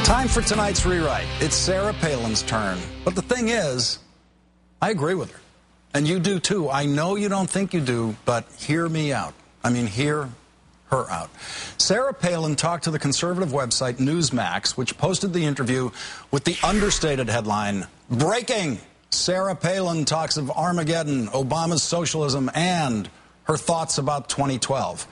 Time for tonight's rewrite. It's Sarah Palin's turn. But the thing is, I agree with her. And you do too. I know you don't think you do, but hear me out. I mean, hear her out. Sarah Palin talked to the conservative website Newsmax, which posted the interview with the understated headline, "Breaking! Sarah Palin talks of Armageddon, Obama's socialism, and her thoughts about 2012.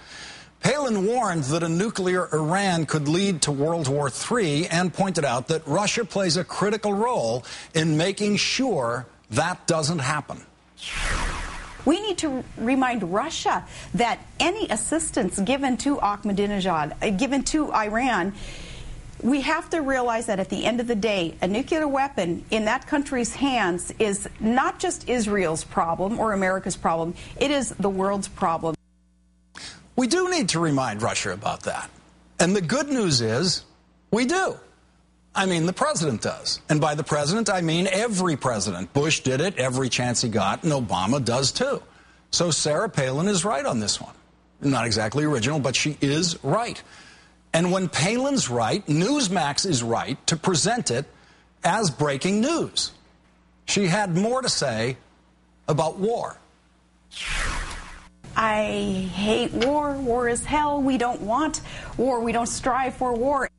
Palin warned that a nuclear Iran could lead to World War III and pointed out that Russia plays a critical role in making sure that doesn't happen. We need to remind Russia that any assistance given to Ahmadinejad, given to Iran, we have to realize that at the end of the day, a nuclear weapon in that country's hands is not just Israel's problem or America's problem, it is the world's problem. We do need to remind Russia about that. And the good news is, we do. I mean, the president does. And by the president, I mean every president. Bush did it every chance he got, and Obama does too. So Sarah Palin is right on this one. Not exactly original, but she is right. And when Palin's right, Newsmax is right to present it as breaking news. She had more to say about war. I hate war. War is hell. We don't want war. We don't strive for war.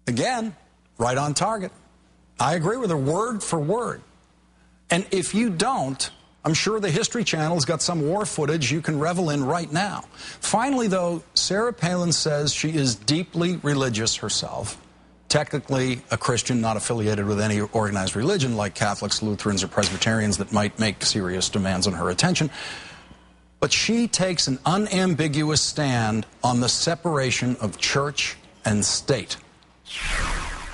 Again, right on target. I agree with her word for word. And if you don't, I'm sure the History Channel's got some war footage you can revel in right now. Finally, though, Sarah Palin says she is deeply religious herself. Technically a Christian not affiliated with any organized religion like Catholics, Lutherans, or Presbyterians that might make serious demands on her attention. But she takes an unambiguous stand on the separation of church and state.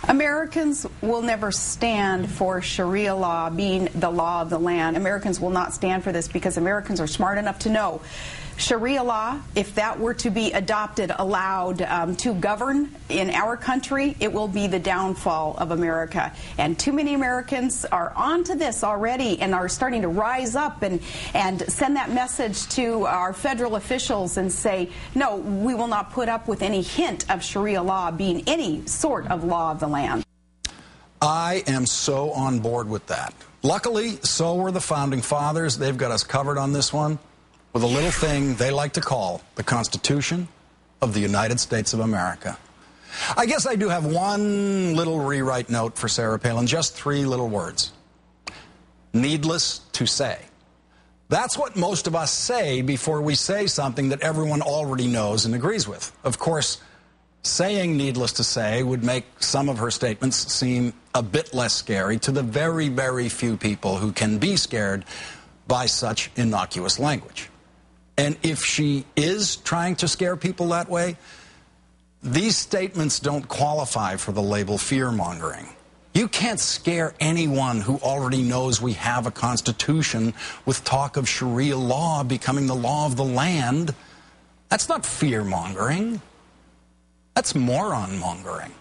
Americans will never stand for Sharia law being the law of the land. Americans will not stand for this because Americans are smart enough to know Sharia law, if that were to be adopted, allowed to govern in our country, it will be the downfall of America. And too many Americans are onto this already and are starting to rise up and send that message to our federal officials and say, no, we will not put up with any hint of Sharia law being any sort of law of the land. I am so on board with that. Luckily, so were the Founding Fathers. They've got us covered on this one, with a little thing they like to call the Constitution of the United States of America. I guess I do have one little rewrite note for Sarah Palin, just 3 little words. Needless to say. That's what most of us say before we say something that everyone already knows and agrees with. Of course, saying needless to say would make some of her statements seem a bit less scary to the very, very few people who can be scared by such innocuous language. And if she is trying to scare people that way, these statements don't qualify for the label fear-mongering. You can't scare anyone who already knows we have a constitution with talk of Sharia law becoming the law of the land. That's not fear-mongering. That's moron-mongering.